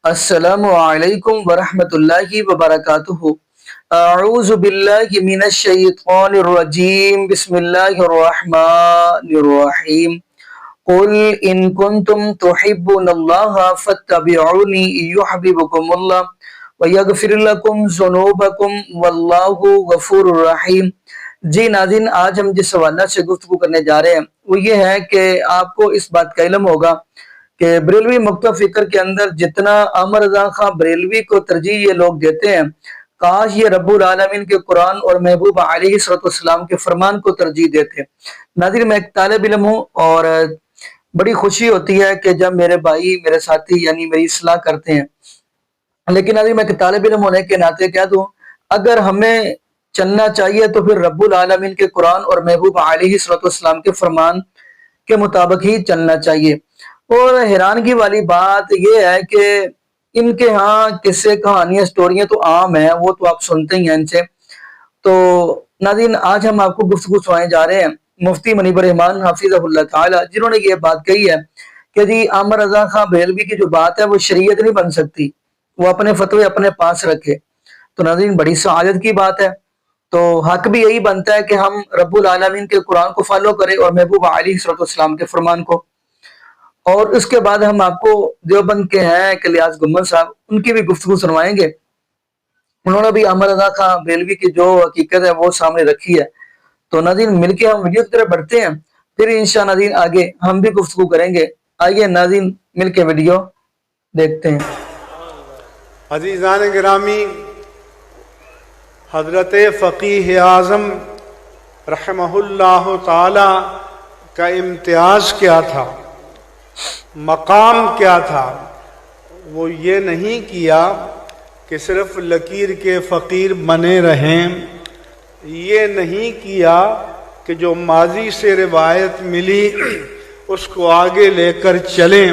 السلام علیکم ورحمۃ اللہ وبرکاتہ۔ اعوذ باللہ من الشیطان الرجیم، بسم اللہ الرحمن الرحیم۔ قل ان کنتم تحبون اللہ فاتبعونی یحببکم اللہ ویغفر لکم ذنوبکم واللہ غفور الرحیم۔ جی ناظرین، آج ہم جس حوالہ سے گفتگو کرنے جا رہے ہیں وہ یہ ہے کہ آپ کو اس بات کا علم ہوگا کہ بریلوی نقطہ فکر کے اندر جتنا احمد رضا خان بریلوی کو ترجیح یہ لوگ دیتے ہیں، کاش یہ رب العالمین کے قرآن اور محبوب علیہ السلام کے فرمان کو ترجیح دیتے۔ ناظرین، میں ایک طالب علم ہوں اور بڑی خوشی ہوتی ہے کہ جب میرے بھائی میرے ساتھی یعنی میری اصلاح کرتے ہیں، لیکن ناظرین میں ایک طالب علم ہونے کے ناطے کہہ دوں، اگر ہمیں چلنا چاہیے تو پھر رب العالمین کے قرآن اور محبوب علیہ السلام کے فرمان کے مطابق ہی چلنا چاہیے۔ اور حیرانگی والی بات یہ ہے کہ ان کے ہاں قصے کہانیاں سٹوریاں تو عام ہیں، وہ تو آپ سنتے ہی ہیں ان سے۔ تو ناظرین، آج ہم آپ کو گفتگو سنائے جا رہے ہیں مفتی منیب الرحمان حفظہ اللہ تعالی، جنہوں نے یہ بات کہی ہے کہ جی احمد رضا خان بریلوی کی جو بات ہے وہ شریعت نہیں بن سکتی، وہ اپنے فتوے اپنے پاس رکھے۔ تو ناظرین، بڑی سعادت کی بات ہے، تو حق بھی یہی بنتا ہے کہ ہم رب العالمین کے قرآن کو فالو کریں اور محبوب علیہ السلام کے فرمان کو۔ اور اس کے بعد ہم آپ کو دیوبند کے ہیں کہ الیاس گنبد صاحب، ان کی بھی گفتگو سنوائیں گے۔ انہوں نے بھی احمد رضا خان بریلوی کی جو حقیقت ہے وہ سامنے رکھی ہے۔ تو ناظرین، مل کے ہم ویڈیو کی طرف بڑھتے ہیں، پھر انشاءاللہ ناظرین آگے ہم بھی گفتگو کریں گے۔ آئیے ناظرین مل کے ویڈیو دیکھتے ہیں۔ عزیزان گرامی، حضرت فقیہ اعظم رحمہ اللہ تعالی کا امتیاز کیا تھا، مقام کیا تھا؟ وہ یہ نہیں کیا کہ صرف لکیر کے فقیر بنے رہیں، یہ نہیں کیا کہ جو ماضی سے روایت ملی اس کو آگے لے کر چلیں،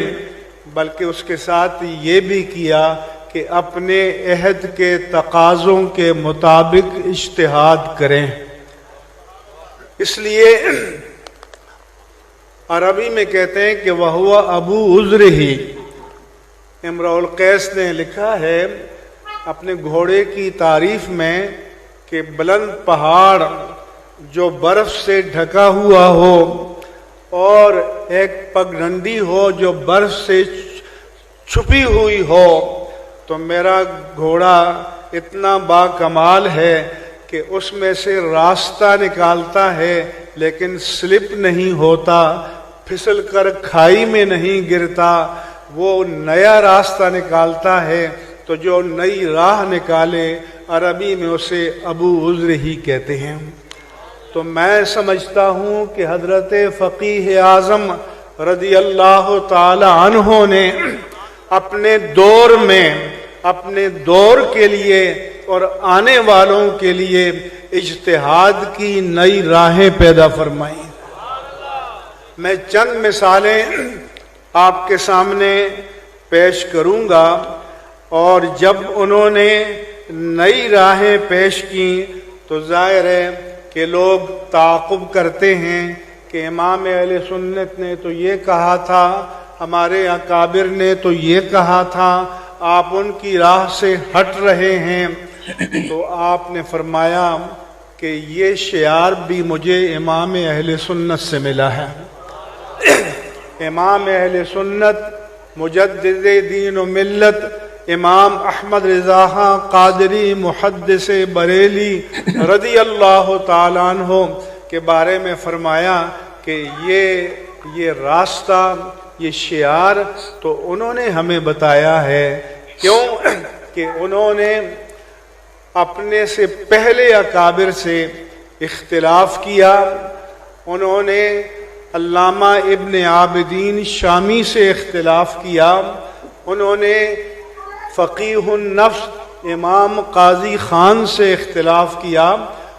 بلکہ اس کے ساتھ یہ بھی کیا کہ اپنے عہد کے تقاضوں کے مطابق اجتہاد کریں۔ اس لیے عربی میں کہتے ہیں کہ وَهُوَ أَبُو عُذْرِهِ۔ امرؤ القیس نے لکھا ہے اپنے گھوڑے کی تعریف میں کہ بلند پہاڑ جو برف سے ڈھکا ہوا ہو اور ایک پگڈنڈی ہو جو برف سے چھپی ہوئی ہو، تو میرا گھوڑا اتنا با کمال ہے کہ اس میں سے راستہ نکالتا ہے لیکن سلپ نہیں ہوتا، پھسل کر کھائی میں نہیں گرتا، وہ نیا راستہ نکالتا ہے۔ تو جو نئی راہ نکالے عربی میں اسے ابو عذر ہی کہتے ہیں۔ تو میں سمجھتا ہوں کہ حضرت فقیہ اعظم رضی اللہ تعالی عنہ نے اپنے دور میں، اپنے دور کے لیے اور آنے والوں کے لیے اجتہاد کی نئی راہیں پیدا فرمائی۔ میں چند مثالیں آپ کے سامنے پیش کروں گا، اور جب انہوں نے نئی راہیں پیش کی تو ظاہر ہے کہ لوگ تعاقب کرتے ہیں کہ امام اہل سنت نے تو یہ کہا تھا، ہمارے اکابر نے تو یہ کہا تھا، آپ ان کی راہ سے ہٹ رہے ہیں۔ تو آپ نے فرمایا کہ یہ شعار بھی مجھے امام اہل سنت سے ملا ہے۔ امام اہل سنت مجدد دین و ملت امام احمد رضا خان قادری محدث بریلی رضی اللہ تعالیٰ عنہ کے بارے میں فرمایا کہ یہ راستہ، یہ شعار تو انہوں نے ہمیں بتایا ہے۔ کیوں کہ انہوں نے اپنے سے پہلے اکابر سے اختلاف کیا، انہوں نے علامہ ابن عابدین شامی سے اختلاف کیا، انہوں نے فقیہ النفس امام قاضی خان سے اختلاف کیا،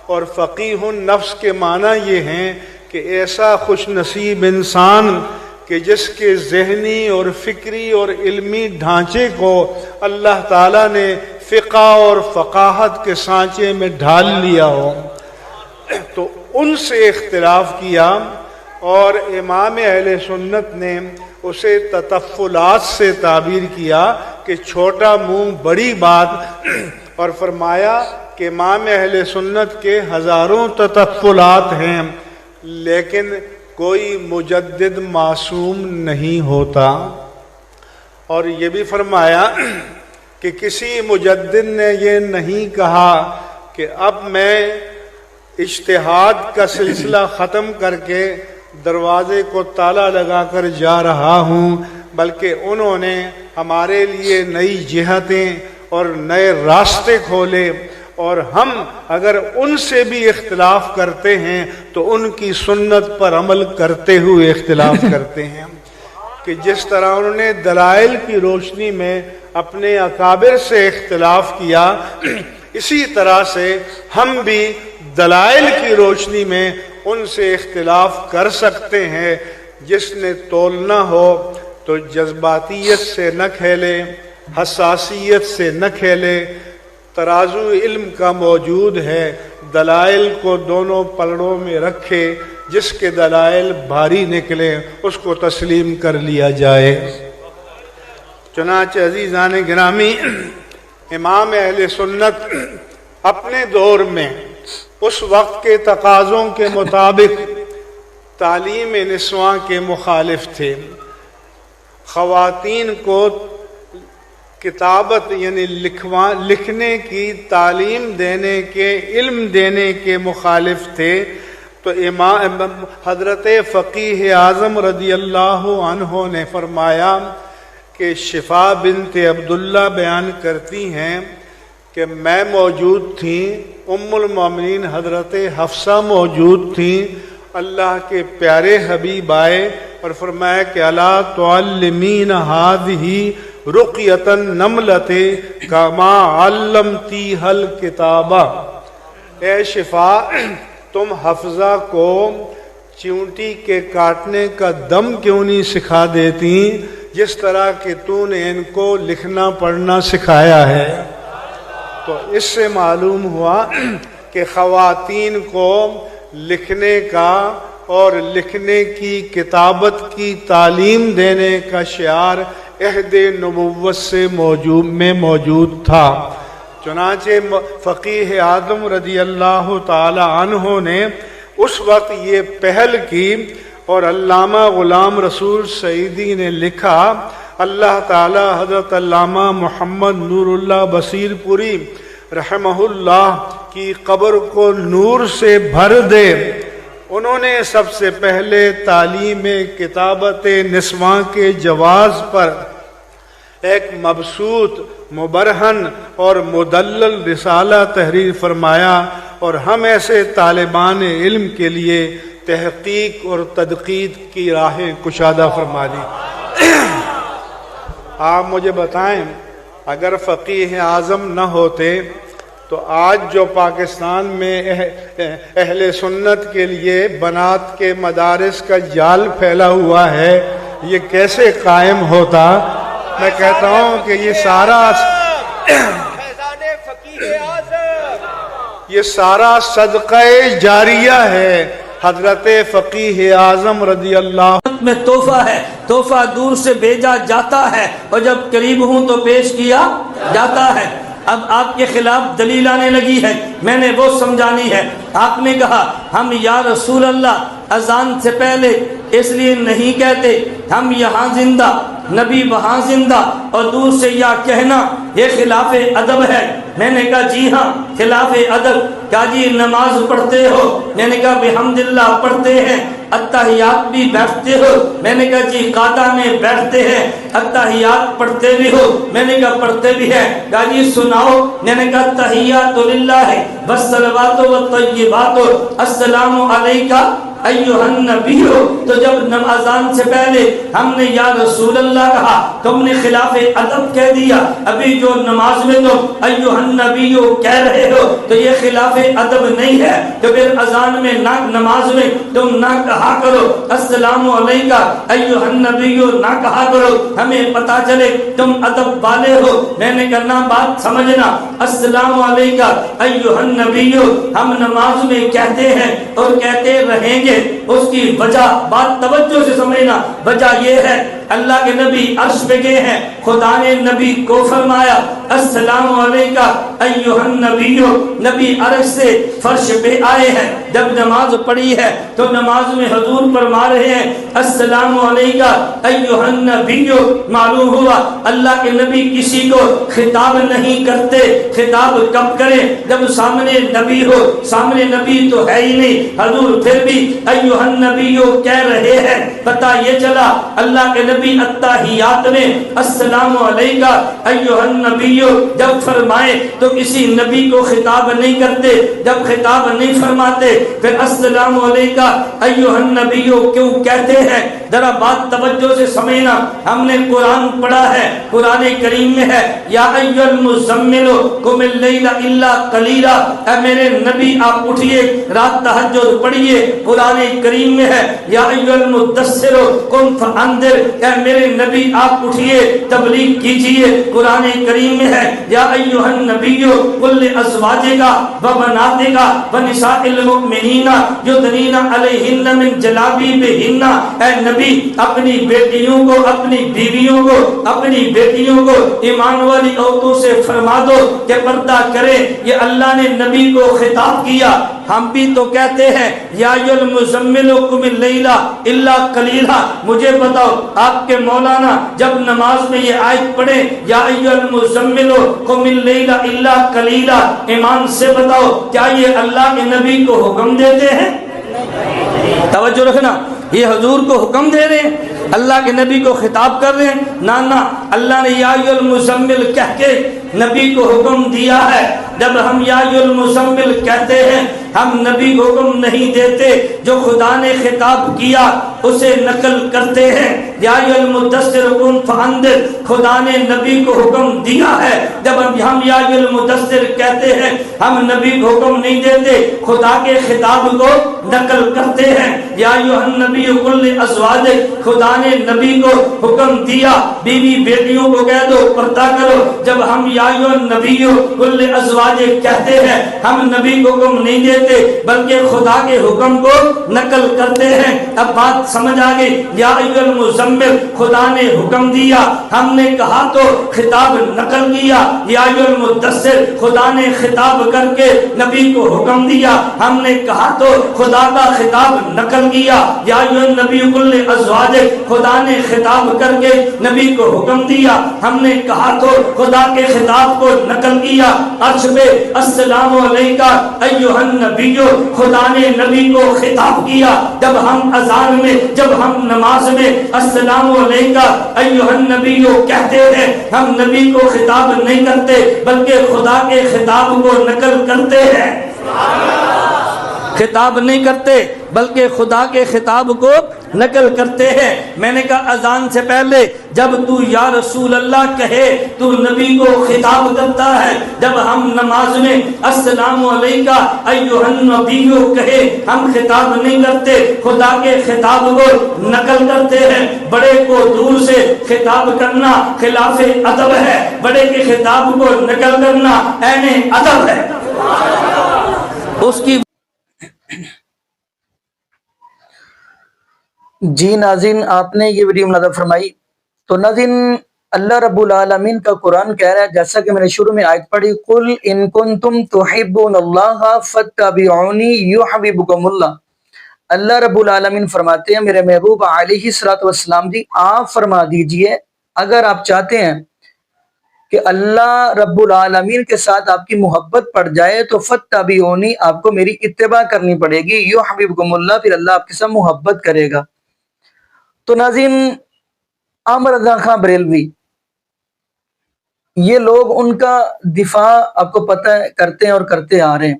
اور فقیہ النفس کے معنی یہ ہیں کہ ایسا خوش نصیب انسان کہ جس کے ذہنی اور فکری اور علمی ڈھانچے کو اللہ تعالیٰ نے فقہ اور فقاہت کے سانچے میں ڈھال لیا ہو۔ تو ان سے اختلاف کیا، اور امام اہل سنت نے اسے تطفلات سے تعبیر کیا کہ چھوٹا منہ بڑی بات، اور فرمایا کہ امام اہل سنت کے ہزاروں تطفلات ہیں، لیکن کوئی مجدد معصوم نہیں ہوتا۔ اور یہ بھی فرمایا کہ کسی مجدد نے یہ نہیں کہا کہ اب میں اجتہاد کا سلسلہ ختم کر کے دروازے کو تالا لگا کر جا رہا ہوں، بلکہ انہوں نے ہمارے لیے نئی جہتیں اور نئے راستے کھولے، اور ہم اگر ان سے بھی اختلاف کرتے ہیں تو ان کی سنت پر عمل کرتے ہوئے اختلاف کرتے ہیں۔ کہ جس طرح انہوں نے دلائل کی روشنی میں اپنے اکابر سے اختلاف کیا، اسی طرح سے ہم بھی دلائل کی روشنی میں ان سے اختلاف کر سکتے ہیں۔ جس نے تولنا ہو تو جذباتیت سے نہ کھیلے، حساسیت سے نہ کھیلے، ترازو علم کا موجود ہے، دلائل کو دونوں پلڑوں میں رکھے، جس کے دلائل بھاری نکلے اس کو تسلیم کر لیا جائے۔ چنانچہ عزیزان گرامی، امام اہل سنت اپنے دور میں اس وقت کے تقاضوں کے مطابق تعلیم نسواں کے مخالف تھے۔ خواتین کو کتابت یعنی لکھنے کی تعلیم دینے کے، علم دینے کے مخالف تھے۔ تو امام حضرت فقیہ اعظم رضی اللہ عنہ نے فرمایا کہ شفا بنت عبداللہ بیان کرتی ہیں کہ میں موجود تھیں، ام المومنین حضرت حفصہ موجود تھیں، اللہ کے پیارے حبیب آئے اور فرمایا کہ الا تعلمین هذه رقیۃ النملۃ کما علمتیھا الکتابہ، اے شفا تم حفظہ کو چیونٹی کے کاٹنے کا دم کیوں نہیں سکھا دیتی جس طرح کہ تو نے ان کو لکھنا پڑھنا سکھایا ہے۔ تو اس سے معلوم ہوا کہ خواتین کو لکھنے کا اور لکھنے کی کتابت کی تعلیم دینے کا شعار عہد نبوت سے موجود تھا۔ چنانچہ فقیہ اعظم رضی اللہ تعالی عنہ نے اس وقت یہ پہل کی، اور علامہ غلام رسول سعیدی نے لکھا اللہ تعالی حضرت علامہ محمد نور اللہ بصیر پوری رحمہ اللہ کی قبر کو نور سے بھر دے۔ انہوں نے سب سے پہلے تعلیم کتابت نسواں کے جواز پر ایک مبسوط، مبرہن اور مدلل رسالہ تحریر فرمایا، اور ہم ایسے طالبان علم کے لیے تحقیق اور تدقیق کی راہیں کشادہ فرما دی۔ آپ مجھے بتائیں، اگر فقیہ اعظم نہ ہوتے تو آج جو پاکستان میں اہل سنت کے لیے بنات کے مدارس کا جال پھیلا ہوا ہے، یہ کیسے قائم ہوتا؟ میں کہتا ہوں کہ یہ سارا صدقہ جاریہ ہے حضرت فقیہ اعظم رضی اللہ میں تحفہ ہے، تحفہ دور سے بھیجا جاتا ہے اور جب قریب ہوں تو پیش کیا جاتا ہے۔ اب آپ کے خلاف دلیل آنے لگی ہے، میں نے وہ سمجھانی ہے۔ آپ نے کہا ہم یا رسول اللہ اذان سے پہلے اس لیے نہیں کہتے ہم یہاں زندہ نبی وہاں زندہ، اور دور سے یا کہنا یہ خلاف ادب ہے۔ میں نے کہا جی ہاں خلاف ادب۔ کہا جی نماز پڑھتے ہو؟ میں نے کہا بحمداللہ پڑھتے ہیں۔ التحیات بھی بیٹھتے ہو؟ میں نے کہا جی قاعدہ میں بیٹھتے ہیں۔ التحیات پڑھتے بھی ہو؟ میں نے کہا پڑھتے بھی ہیں۔ کہا جی سناؤ؟ میں نے کہا تحیات للہ والصلوات والطیبات السلام علیکہ ایھا النبی ہو۔ تو جب اذان سے پہلے ہم نے یا رسول اللہ کہا تم نے خلاف ادب کہہ دیا، ابھی جو نماز میں تم ایھا النبی کہہ رہے ہو تو یہ خلاف ادب نہیں ہے، تو پھر اذان میں نہ نماز میں تم نہ کہا کرو السلام علیکہ ایھا النبی نہ کہا کرو، ہمیں پتہ چلے تم ادب والے ہو۔ میں نے کہنا بات سمجھنا، السلام علیکہ ایھا النبی ہم نماز میں کہتے ہیں اور کہتے رہیں گے۔ اس کی وجہ بات توجہ سے سمجھنا، وجہ یہ ہے اللہ کے نبی عرش پہ گئے ہیں، خدا نے نبی کو فرمایا السلام علیکہ ایھا النبی، نبی عرش سے فرش پہ آئے ہیں، جب نماز پڑھی ہے تو نماز میں حضور فرما رہے ہیں السلام علیکہ ایھا النبی۔ معلوم ہوا اللہ کے نبی کسی کو خطاب نہیں کرتے، خطاب کب کریں؟ جب سامنے نبی ہو، سامنے نبی تو ہے ہی نہیں، حضور پھر بھی ایھا النبی کہہ رہے ہیں۔ پتہ یہ چلا اللہ کے نبی اتحیات میں السلام علیکہ ایھا النبی جب فرمائے تو کسی نبی کو خطاب نہیں کرتے، جب خطاب نہیں فرماتے پھر السلام علیکہ ایھا النبی کیوں کہتے ہیں؟ ذرا بات توجہ سے سمجھنا، ہم نے قرآن پڑھا ہے، قرآن کریم میں ہے یا ایھا المزمل قم اللیل الا قلیلا، اے میرے نبی آپ اٹھئے رات تہجد پڑھیے۔ قرآن کریم میں ہے یا ایھا المدثر قم فانذر، اے میرے نبی آپ اٹھئے تبلیغ کیجئے۔ قرآن کریم میں ہے یا ایھا النبی قل لازواجک وبناتک ونساء المؤمنین یدنین علیہن من جلابیبہن، اے نبی اپنی بیٹیوں کو، اپنی بیویوں کو، اپنی بیٹیوں کو ایمان والی عورتوں سے فرما دو کہ پردہ کرے۔ یہ اللہ نے نبی کو خطاب کیا۔ ہم بھی تو کہتے ہیں یا ایھا المزمل قم اللیل الا قلیلا۔ مجھے بتاؤ آپ کے مولانا جب نماز میں یہ آیت پڑھے یا ایھا المزمل قم اللیل الا قلیلا، ایمان سے بتاؤ کیا یہ اللہ کے نبی کو حکم دیتے ہیں؟ توجہ رکھنا، یہ حضور کو حکم دے رہے ہیں، اللہ کے نبی کو خطاب کر رہے ہیں؟ نہ اللہ نے یا ایھا المزمل کہہ کے نبی کو حکم دیا ہے۔ جب ہم یا ایھا المزمل کہتے ہیں ہم نبی کو حکم نہیں دیتے، جو خدا نے خطاب کیا اسے نقل کرتے ہیں۔ یا ایھا المدثر قم فانذر، خدا نے نبی کو حکم دیا ہے۔ جب ہم یا ایھا المدثر کہتے ہیں ہم نبی کو حکم نہیں دیتے، خدا کے خطاب کو نقل کرتے ہیں۔ یا ایھا النبی قل لازواجک، خدا نے نبی کو حکم دیا بیوی بیٹیوں کو کہہ دو پردہ کرو۔ جب ہم یا ایھا النبی قل لازواجک کہتے ہیں ہم نبی کو حکم نہیں دیتے بلکہ خدا کے حکم کو نقل کرتے ہیں۔ اب بات سمجھ آ گئی، یا ایھا المزمل خدا نے حکم دیا، ہم نے کہا تو خطاب نقل کیا۔ یا ایھا المدثر خدا نے خطاب کر کے نبی کو حکم دیا، ہم نے کہا تو خدا کا خطاب نقل کیا۔ یا ایھا النبی قل لازواجک خدا نے خطاب کر کے نبی کو حکم دیا، ہم نے کہا تو خدا کے خطاب کو نقل کیا۔ عرش پہ السلام علیکہ ایھا النبی، خدا نے نبی کو خطاب کیا۔ جب ہم اذان میں، جب ہم نماز میں السلام علیکہ ایھا النبی کہتے ہیں ہم نبی کو خطاب نہیں کرتے بلکہ خدا کے خطاب کو نقل کرتے ہیں۔ خطاب نہیں کرتے بلکہ خدا کے خطاب کو نقل کرتے ہیں۔ میں نے کہا اذان سے پہلے جب تو یا رسول اللہ کہے تو نبی کو خطاب کرتا ہے، جب ہم نماز میں السلام علیکہ ایھا النبی کہے ہم خطاب نہیں کرتے، خدا کے خطاب کو نقل کرتے ہیں۔ بڑے کو دور سے خطاب کرنا خلاف ادب ہے، بڑے کے خطاب کو نقل کرنا عین ادب ہے۔ اس کی جی ناظرین، آپ نے یہ ویڈیو مناظر فرمائی تو ناظرین اللہ رب العالمین کا قرآن کہہ رہا ہے، جیسا کہ میں نے شروع میں آیت پڑھی قل ان کنتم تحبون اللہ فاتبعونی یحببکم اللہ۔ اللہ رب العالمین فرماتے ہیں میرے محبوب علیہ الصلوۃ والسلام جی آپ فرما دیجئے اگر آپ چاہتے ہیں کہ اللہ رب العالمین کے ساتھ آپ کی محبت پڑ جائے تو فاتبعونی، آپ کو میری اتباع کرنی پڑے گی، یحببکم اللہ، پھر اللہ آپ کے ساتھ محبت کرے گا۔ تو ناظرین عامر رضا خان بریلوی، یہ لوگ ان کا دفاع آپ کو پتہ ہے کرتے ہیں اور کرتے آ رہے ہیں،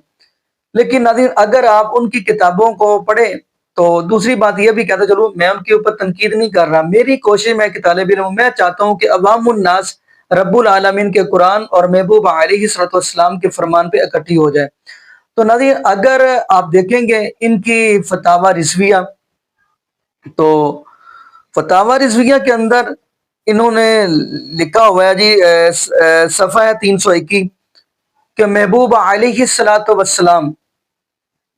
لیکن ناظرین اگر آپ ان کی کتابوں کو پڑھیں تو دوسری بات یہ بھی کہتا چلو میں ان کے اوپر تنقید نہیں کر رہا، میری کوشش میں کہ طالب علم میں چاہتا ہوں کہ عوام الناس رب العالمین کے قرآن اور محبوب علیہ الصلوۃ والسلام کے فرمان پہ اکٹھی ہو جائے۔ تو ناظرین اگر آپ دیکھیں گے ان کی فتاوی رضویہ، تو فتاوی رضویہ کے اندر انہوں نے لکھا ہوا ہے جی صفحہ 321 کہ محبوب علیہ الصلوۃ والسلام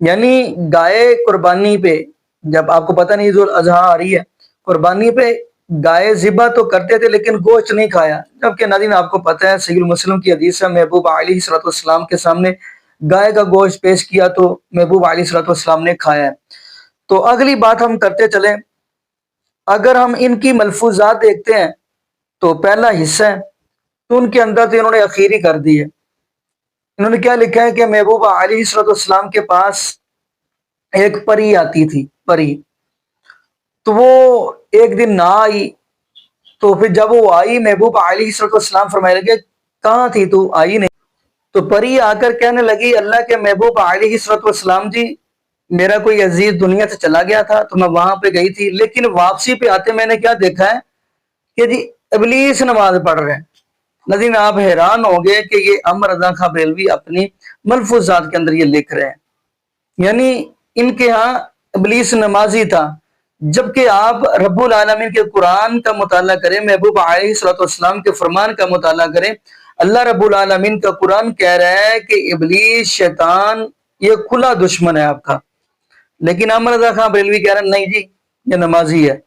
یعنی گائے قربانی پہ، جب آپ کو پتہ نہیں ذوالضحیٰ آ رہی ہے، قربانی پہ گائے ذبح تو کرتے تھے لیکن گوشت نہیں کھایا، جبکہ ناظرین آپ کو پتہ ہے صحیح مسلم کی حدیث ہے، محبوب علیہ الصلوۃ والسلام کے سامنے گائے کا گوشت پیش کیا تو محبوب علیہ الصلوۃ والسلام نے کھایا ہے۔ تو اگلی بات ہم کرتے چلیں، اگر ہم ان کی ملفوظات دیکھتے ہیں تو پہلا حصہ ہے تو ان کے اندر تو انہوں نے اخیری کر دی ہے۔ انہوں نے کیا لکھا ہے کہ محبوب علیہ الصلوۃ والسلام کے پاس ایک پری آتی تھی، پری، تو وہ ایک دن نہ آئی، تو پھر جب وہ آئی محبوب علیہ الصلوۃ والسلام فرمائے لگے کہاں تھی تو آئی نہیں، تو پری آ کر کہنے لگی اللہ کے محبوب علیہ الصلوۃ والسلام جی، میرا کوئی عزیز دنیا سے چلا گیا تھا تو میں وہاں پہ گئی تھی، لیکن واپسی پہ آتے میں نے کیا دیکھا ہے کہ جی ابلیس نماز پڑھ رہے ہیں۔ لیکن آپ حیران ہوں گے کہ یہ امر رضا خان بریلوی اپنی ملفوظات کے اندر یہ لکھ رہے ہیں، یعنی ان کے ہاں ابلیس نمازی تھا، جبکہ آپ رب العالمین کے قرآن کا مطالعہ کریں، محبوب علیہ الصلوۃ والسلام کے فرمان کا مطالعہ کریں، اللہ رب العالمین کا قرآن کہہ رہا ہے کہ ابلیس شیطان یہ کھلا دشمن ہے آپ کا، لیکن امر رضا خان بریلوی کہہ رہے ہیں نہیں جی یہ نمازی ہے،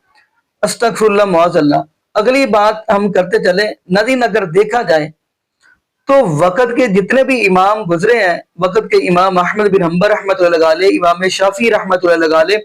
استغفر اللہ معاذ اللہ۔ اگلی بات ہم کرتے چلے، ناظرین اگر دیکھا جائے تو وقت کے جتنے بھی امام گزرے ہیں، وقت کے امام احمد بن حنبل رحمۃ اللہ علیہ، امام شافعی رحمۃ اللہ علیہ،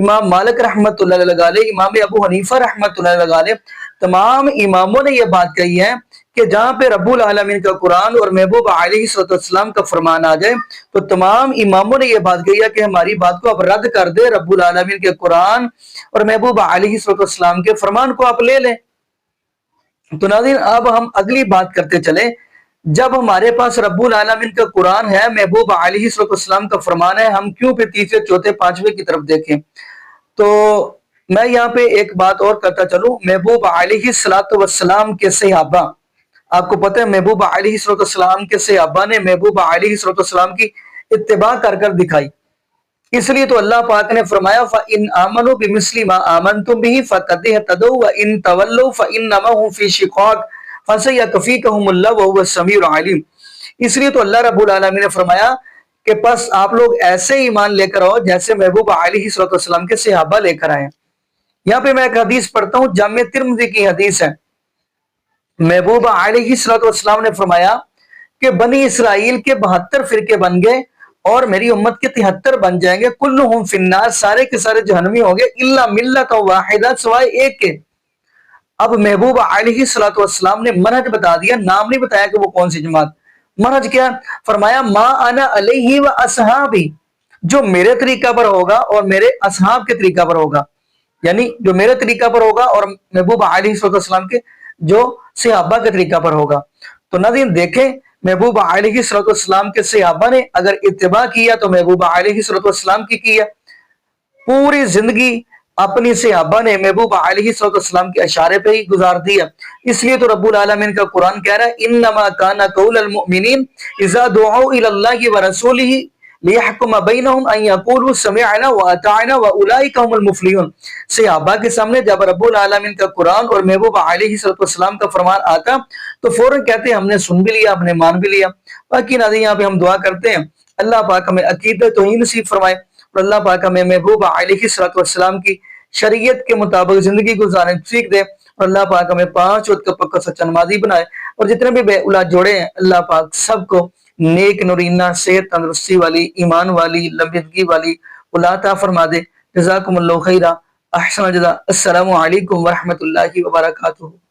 امام مالک رحمۃ اللہ علیہ، امام ابو حنیفہ رحمۃ اللہ علیہ، تمام اماموں نے یہ بات کہی ہے کہ جہاں پہ رب العالمین کا قرآن اور محبوب علیہ الصلوۃ والسلام کا فرمان آ جائے تو تمام اماموں نے یہ بات کہی ہے کہ ہماری بات کو آپ رد کر دے، رب العالمین کے قرآن اور محبوب علیہ الصلوۃ والسلام کے فرمان کو آپ لے لیں۔ تو ناظرین اب ہم اگلی بات کرتے چلیں، جب ہمارے پاس رب العالمین کا قرآن ہے، محبوب علیہ الصلوۃ والسلام کا فرمان ہے، ہم کیوں پھر تیسرے چوتھے پانچویں کی طرف دیکھیں؟ تو میں یہاں پہ ایک بات اور کرتا چلوں، محبوب علیہ الصلوۃ والسلام کے صحابہ، آپ کو پتہ ہے محبوب علیہ الصلوۃ والسلام کے صحابہ نے محبوب علیہ الصلوۃ والسلام کی اتباع کر کر دکھائی، اس لیے تو اللہ پاک نے فرمایا فَإِنْ آمَنُوا بِمِثْلِ مَا آمَنْتُمْ بِهِ فَقَدْ اهْتَدَوْا وَإِنْ تَوَلَّوْا فَإِنَّمَا هُمْ فِي شِقَاقٍ فَسَيَكْفِيكَهُمُ اللَّهُ وَهُوَ السَّمِيعُ الْعَلِيمُ۔ اس لیے تو اللہ رب العالمین نے فرمایا کہ پس آپ لوگ ایسے ایمان لے کر آؤ جیسے محبوب علیہ الصلوۃ والسلام کے صحابہ لے کر آئے۔ یہاں پہ میں ایک حدیث پڑھتا ہوں، جامع ترمذی کی حدیث ہے، محبوب علیہ الصلوۃ والسلام نے فرمایا کہ بنی اسرائیل کے 72 فرقے بن گئے اور میری امت کے 73 بن جائیں گے، کلہم فی النار، سارے کے سارے جہنمی ہوں گے، الا ملت واحدہ، سوائے ایک کے۔ اب محبوب علیہ الصلوۃ والسلام نے منہج بتا دیا، نام نہیں بتایا کہ وہ کون سی جماعت، منہج کیا؟ فرمایا ما انا علیہ و اصحابی، جو میرے طریقہ پر ہوگا اور میرے اصحاب کے طریقہ پر ہوگا، یعنی جو میرے طریقہ پر ہوگا اور محبوب علیہ الصلوۃ والسلام کے جو صحابہ کے طریقہ پر ہوگا۔ تو ناظرین دیکھیں محبوب علیہ الصلوۃ والسلام کے صحابہ نے اگر اتباع کیا تو محبوب علیہ الصلوۃ والسلام کی ہے، پوری زندگی اپنی صحابہ نے محبوب علیہ الصلوۃ والسلام کے اشارے پہ ہی گزار دیا۔ اس لیے تو رب العالمین کا قرآن کہہ رہا ہے انما کان قول المؤمنین اذا دعوا الی اللہ ورسولہ لیحکم بینہم ان یقولوا سمعنا واطعنا واولئک هم المفلحون۔ صحابہ کے سامنے جب رب العالمین کا قرآن اور محبوب علیہ الصلوۃ والسلام کا فرمان آتا تو فوراً کہتے ہیں ہم نے سن بھی لیا، ہم نے مان بھی لیا۔ باقی ناظرین یہاں پہ ہم دعا کرتے ہیں اللہ پاک ہمیں عقیدت توحید نصیب فرمائے اور اللہ پاک ہمیں محبوب علیہ الصلوۃ والسلام کی شریعت کے مطابق زندگی گزارنے سیکھ دے اور اللہ پاک ہمیں 5 وقت کا پکا سچا نمازی بنائے، اور جتنے بھی بے اولاد جوڑے ہیں اللہ پاک سب کو نیک نورینہ صحت تندرستی والی ایمان والی لمبی زندگی والی اولاد عطا فرما دے۔ جزاکم اللہ خیرہ، احسن الجزاء، السلام علیکم ورحمۃ اللہ وبرکاتہ۔